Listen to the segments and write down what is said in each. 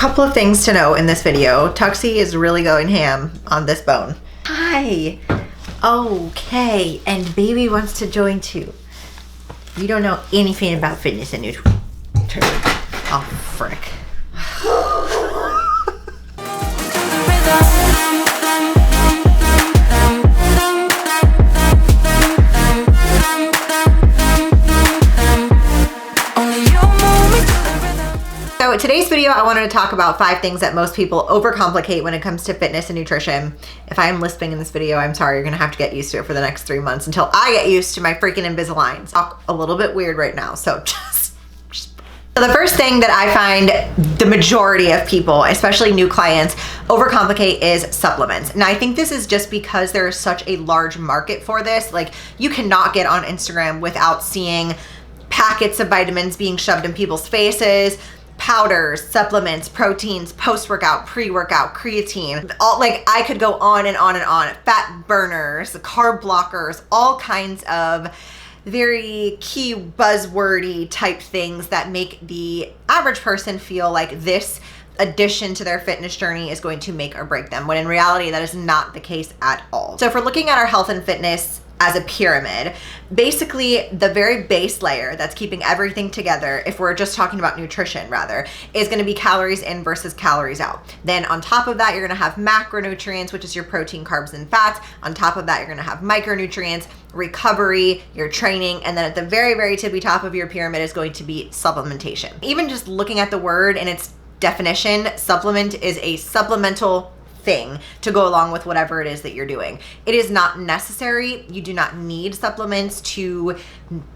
Couple of things to know in this video. Tuxie is really going ham on this bone. Hi. Okay, and baby wants to join too. You don't know anything about fitness and nutrition. Oh, frick. So today's video, I wanted to talk about 5 things that most people overcomplicate when it comes to fitness and nutrition. If I am lisping in this video, I'm sorry, you're gonna have to get used to it for the next 3 months until I get used to my freaking Invisalign. Talk a little bit weird right now, so just. So the first thing that I find the majority of people, especially new clients, overcomplicate is supplements. And I think this is just because there is such a large market for this. Like, you cannot get on Instagram without seeing packets of vitamins being shoved in people's faces, powders, supplements, proteins, post-workout, pre-workout, creatine, all, like, I could go on and on and on. Fat burners, carb blockers, all kinds of very key buzzwordy type things that make the average person feel like this addition to their fitness journey is going to make or break them, when in reality that is not the case at all. So if we're looking at our health and fitness as a pyramid, basically the very base layer that's keeping everything together, if we're just talking about nutrition rather, is gonna be calories in versus calories out. Then on top of that, you're gonna have macronutrients, which is your protein, carbs, and fats. On top of that, you're gonna have micronutrients, recovery, your training, and then at the very, very tippy top of your pyramid is going to be supplementation. Even just looking at the word and its definition, supplement is a supplemental thing to go along with whatever it is that you're doing. It is not necessary. You do not need supplements to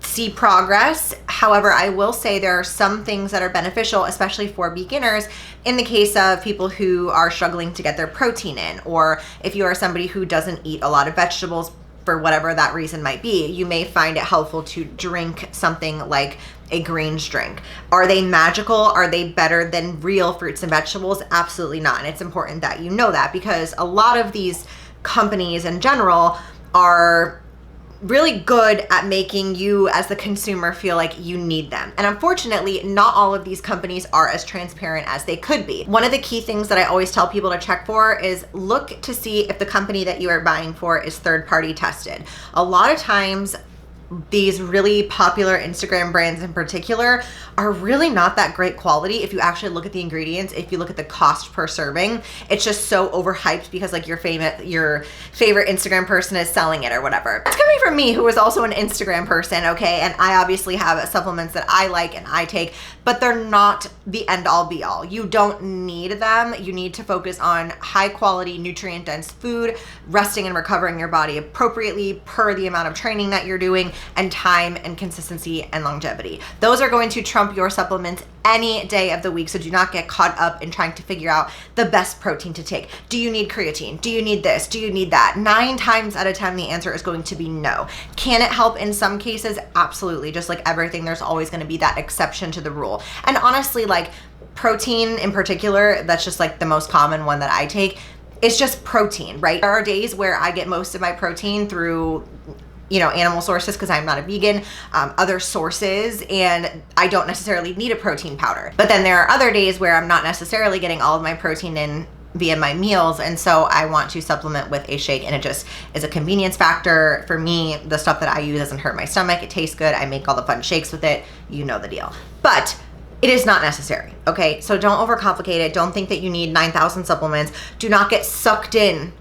see progress. However, I will say there are some things that are beneficial, especially for beginners, in the case of people who are struggling to get their protein in, or if you are somebody who doesn't eat a lot of vegetables for whatever that reason might be, you may find it helpful to drink something like a greens drink. Are they magical? Are they better than real fruits and vegetables? Absolutely not. And it's important that you know that, because a lot of these companies in general are really good at making you as the consumer feel like you need them. And unfortunately, not all of these companies are as transparent as they could be. One of the key things that I always tell people to check for is look to see if the company that you are buying for is third-party tested. A lot of times, these really popular Instagram brands in particular are really not that great quality. If you actually look at the ingredients, if you look at the cost per serving, it's just so overhyped because like your favorite Instagram person is selling it or whatever. It's coming from me, who is also an Instagram person, okay? And I obviously have supplements that I like and I take, but they're not the end all be all. You don't need them. You need to focus on high quality, nutrient dense food, resting and recovering your body appropriately per the amount of training that you're doing, and time and consistency and longevity. Those are going to trump your supplements any day of the week. So do not get caught up in trying to figure out the best protein to take. Do you need creatine? Do you need this? Do you need that? 9 times out of 10, the answer is going to be no. Can it help in some cases? Absolutely. Just like everything, there's always going to be that exception to the rule. And honestly, like protein in particular, that's just like the most common one that I take. It's just protein, right? There are days where I get most of my protein through animal sources because I'm not a vegan, other sources, and I don't necessarily need a protein powder. But then there are other days where I'm not necessarily getting all of my protein in via my meals, and so I want to supplement with a shake, and it just is a convenience factor. For me, the stuff that I use doesn't hurt my stomach, it tastes good, I make all the fun shakes with it, you know the deal. But it is not necessary, okay? So don't overcomplicate it. Don't think that you need 9,000 supplements. Do not get sucked in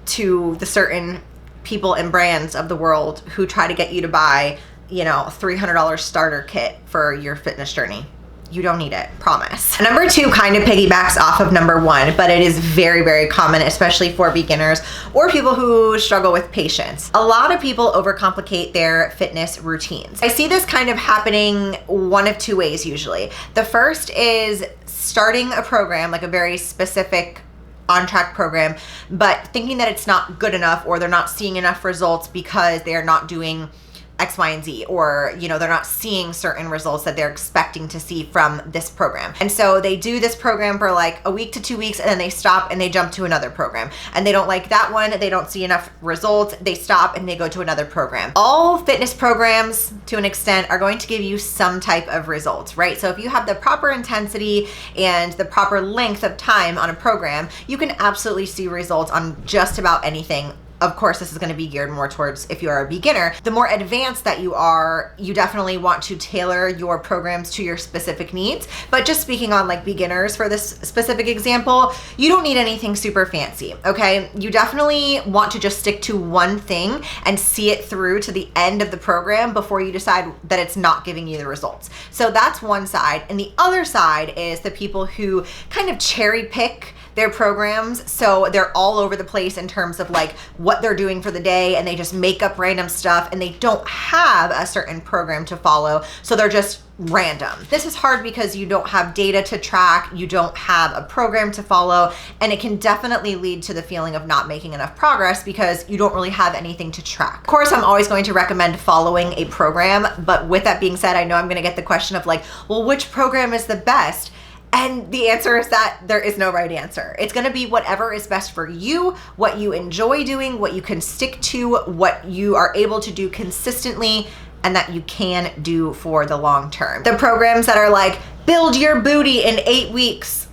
to the certain people and brands of the world who try to get you to buy, a $300 starter kit for your fitness journey. You don't need it, promise. Number 2 kind of piggybacks off of number 1, but it is very, very common, especially for beginners or people who struggle with patience. A lot of people overcomplicate their fitness routines. I see this kind of happening one of 2 ways usually. The first is starting a program, like a very specific on-track program, but thinking that it's not good enough or they're not seeing enough results because they're not doing X, Y, and Z, or, you know, they're not seeing certain results that they're expecting to see from this program. And so they do this program for like a week to 2 weeks, and then they stop and they jump to another program. And they don't like that one, they don't see enough results, they stop and they go to another program. All fitness programs, to an extent, are going to give you some type of results, right? So if you have the proper intensity and the proper length of time on a program, you can absolutely see results on just about anything. Of course, this is going to be geared more towards if you are a beginner. The more advanced that you are, you definitely want to tailor your programs to your specific needs. But just speaking on like beginners for this specific example, you don't need anything super fancy, okay? You definitely want to just stick to one thing and see it through to the end of the program before you decide that it's not giving you the results. So that's one side. And the other side is the people who kind of cherry pick their programs. So they're all over the place in terms of like what they're doing for the day, and they just make up random stuff, and they don't have a certain program to follow. So they're just random. This is hard because you don't have data to track, you don't have a program to follow, and it can definitely lead to the feeling of not making enough progress because you don't really have anything to track. Of course, I'm always going to recommend following a program, but with that being said, I know I'm going to get the question of like, well, which program is the best? And the answer is that there is no right answer. It's gonna be whatever is best for you, what you enjoy doing, what you can stick to, what you are able to do consistently, and that you can do for the long term. The programs that are like, build your booty in 8 weeks.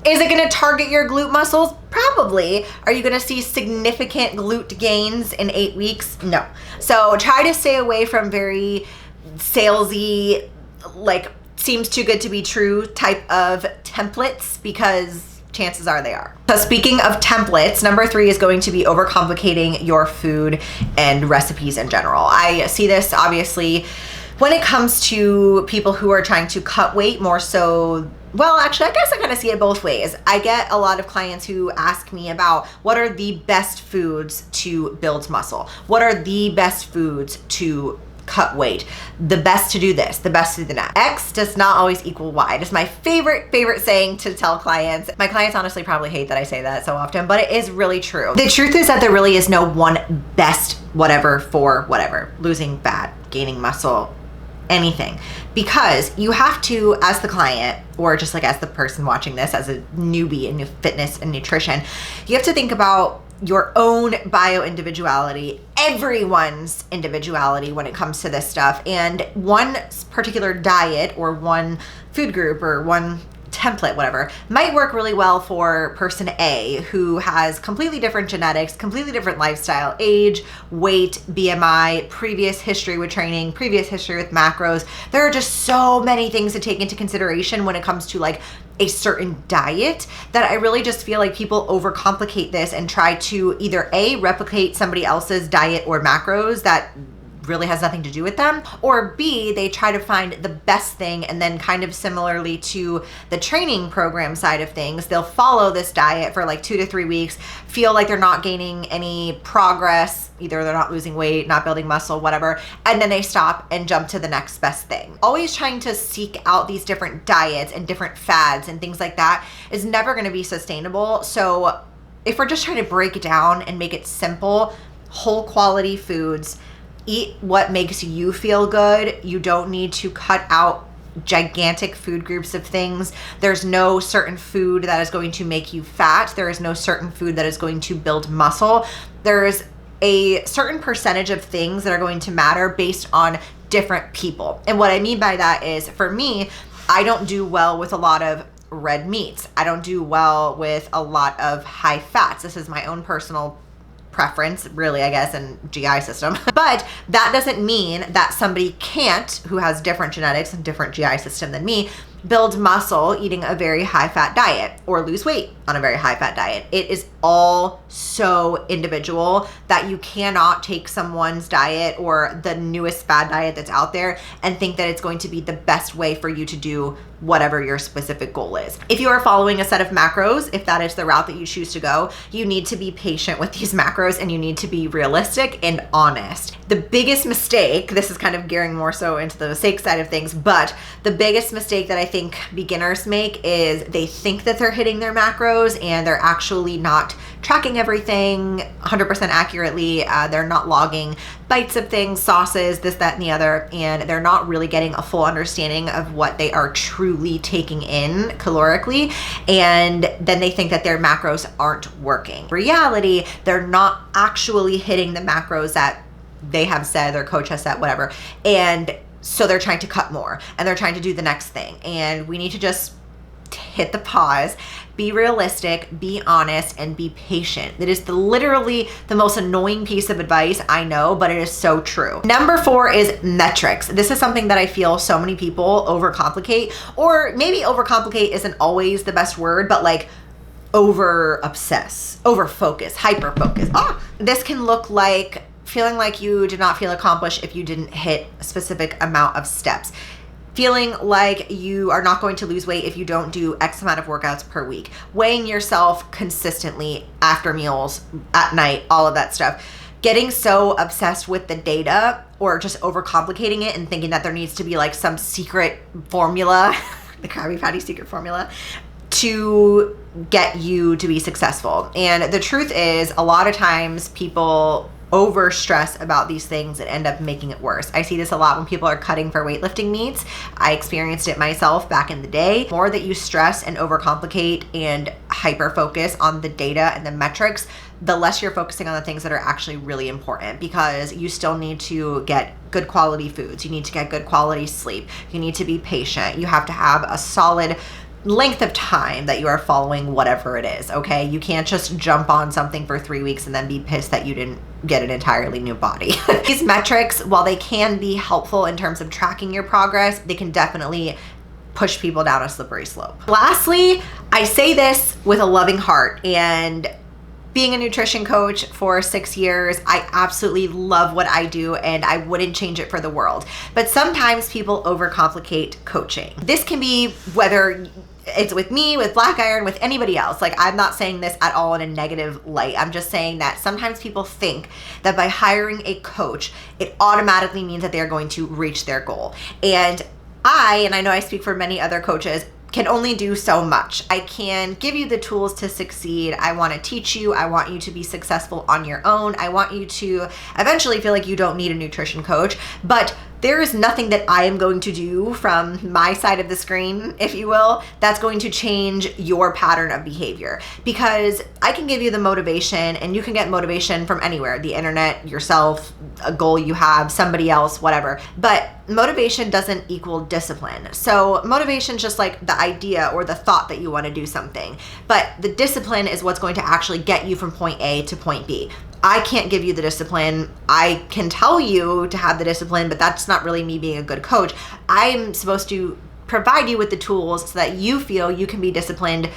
Is it gonna target your glute muscles? Probably. Are you gonna see significant glute gains in 8 weeks? No. So try to stay away from very salesy, like, seems too good to be true type of templates, because chances are they are. So speaking of templates, number 3 is going to be overcomplicating your food and recipes in general. I see this obviously when it comes to people who are trying to cut weight more so. Well, actually, I guess I kind of see it both ways. I get a lot of clients who ask me about what are the best foods to build muscle? What are the best foods to cut weight? The best to do this, the best to do that. X does not always equal Y. It is my favorite saying to tell clients. My clients honestly probably hate that I say that so often, but it is really true. The truth is that there really is no one best whatever for whatever. Losing fat, gaining muscle, anything. Because you have to, as the client, or just like as the person watching this, as a newbie in fitness and nutrition, you have to think about your own bio-individuality, everyone's individuality when it comes to this stuff. And one particular diet or one food group or one template, whatever, might work really well for person A, who has completely different genetics, completely different lifestyle, age, weight, BMI, previous history with training, previous history with macros. There are just so many things to take into consideration when it comes to like a certain diet, that I really just feel like people overcomplicate this and try to either A, replicate somebody else's diet or macros that really has nothing to do with them, or B, they try to find the best thing, and then kind of similarly to the training program side of things, they'll follow this diet for like 2 to 3 weeks, feel like they're not gaining any progress, either they're not losing weight, not building muscle, whatever, and then they stop and jump to the next best thing. Always trying to seek out these different diets and different fads and things like that is never going to be sustainable. So if we're just trying to break it down and make it simple, whole quality foods, eat what makes you feel good. You don't need to cut out gigantic food groups of things. There's no certain food that is going to make you fat. There is no certain food that is going to build muscle. There's a certain percentage of things that are going to matter based on different people. And what I mean by that is, for me, I don't do well with a lot of red meats. I don't do well with a lot of high fats. This is my own personal preference, really, I guess, and GI system. But that doesn't mean that somebody can't, who has different genetics and different GI system than me, build muscle eating a very high fat diet or lose weight on a very high fat diet. It is all so individual that you cannot take someone's diet or the newest fad diet that's out there and think that it's going to be the best way for you to do whatever your specific goal is. If you are following a set of macros, if that is the route that you choose to go, you need to be patient with these macros and you need to be realistic and honest. The biggest mistake, this is kind of gearing more so into the mistake side of things, but the biggest mistake that I think beginners make is they think that they're hitting their macros and they're actually not tracking everything 100% accurately. They're not logging bites of things, sauces, this, that, and the other, and they're not really getting a full understanding of what they are truly taking in calorically, and then they think that their macros aren't working. In reality, they're not actually hitting the macros that they have said, their coach has said, whatever, and so they're trying to cut more and they're trying to do the next thing. And we need to just hit the pause, be realistic, be honest, and be patient. It is literally the most annoying piece of advice I know, but it is so true. Number 4 is metrics. This is something that I feel so many people overcomplicate, or maybe overcomplicate isn't always the best word, but like over obsess, over focus, hyper focus. This can look like feeling like you did not feel accomplished if you didn't hit a specific amount of steps. Feeling like you are not going to lose weight if you don't do X amount of workouts per week. Weighing yourself consistently after meals, at night, all of that stuff. Getting so obsessed with the data or just overcomplicating it and thinking that there needs to be like some secret formula, the Krabby Patty secret formula, to get you to be successful. And the truth is, a lot of times people over stress about these things and end up making it worse. I see this a lot when people are cutting for weightlifting meets. I experienced it myself back in the day. The more that you stress and overcomplicate and hyper focus on the data and the metrics, the less you're focusing on the things that are actually really important, because you still need to get good quality foods. You need to get good quality sleep. You need to be patient. You have to have a solid length of time that you are following whatever it is, okay? You can't just jump on something for 3 weeks and then be pissed that you didn't get an entirely new body. These metrics, while they can be helpful in terms of tracking your progress, they can definitely push people down a slippery slope. Lastly, I say this with a loving heart, and being a nutrition coach for 6 years, I absolutely love what I do and I wouldn't change it for the world. But sometimes people overcomplicate coaching. This can be whether it's with me, with Black Iron, with anybody else. Like, I'm not saying this at all in a negative light. I'm just saying that sometimes people think that by hiring a coach, it automatically means that they're going to reach their goal. And I know I speak for many other coaches, can only do so much. I can give you the tools to succeed. I want to teach you. I want you to be successful on your own. I want you to eventually feel like you don't need a nutrition coach, but there is nothing that I am going to do from my side of the screen, if you will, that's going to change your pattern of behavior. Because I can give you the motivation, and you can get motivation from anywhere, the internet, yourself, a goal you have, somebody else, whatever. But motivation doesn't equal discipline. So motivation is just like the idea or the thought that you want to do something. But the discipline is what's going to actually get you from point A to point B. I can't give you the discipline. I can tell you to have the discipline, but that's not really me being a good coach. I'm supposed to provide you with the tools so that you feel you can be disciplined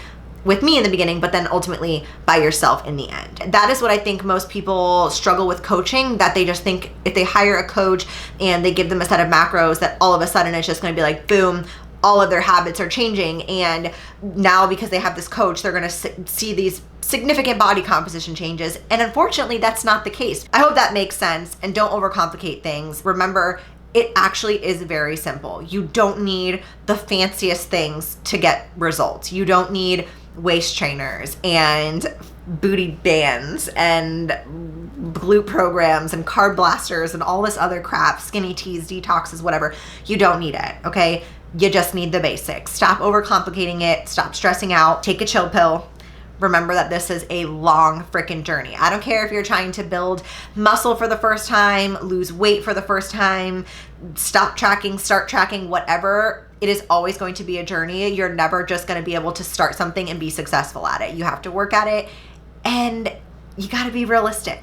with me in the beginning, but then ultimately by yourself in the end. That is what I think most people struggle with coaching, that they just think if they hire a coach and they give them a set of macros, that all of a sudden it's just going to be like, boom, all of their habits are changing. And now because they have this coach, they're going to see these significant body composition changes. And unfortunately, that's not the case. I hope that makes sense, and don't overcomplicate things. Remember, it actually is very simple. You don't need the fanciest things to get results. You don't need waist trainers and booty bands and glute programs and carb blasters and all this other crap, skinny teas, detoxes, whatever. You don't need it, okay? You just need the basics. Stop overcomplicating it. Stop stressing out. Take a chill pill. Remember that this is a long freaking journey. I don't care if you're trying to build muscle for the first time, lose weight for the first time, stop tracking, start tracking, whatever. It is always going to be a journey. You're never just going to be able to start something and be successful at it. You have to work at it, and you got to be realistic.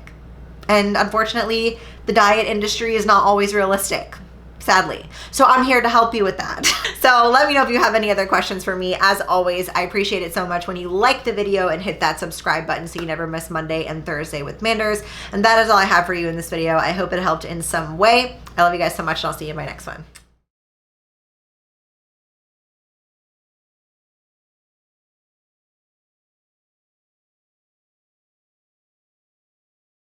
And unfortunately, the diet industry is not always realistic, sadly. So I'm here to help you with that. So let me know if you have any other questions for me. As always, I appreciate it so much when you like the video and hit that subscribe button so you never miss Monday and Thursday with Manders. And that is all I have for you in this video. I hope it helped in some way. I love you guys so much, and I'll see you in my next one.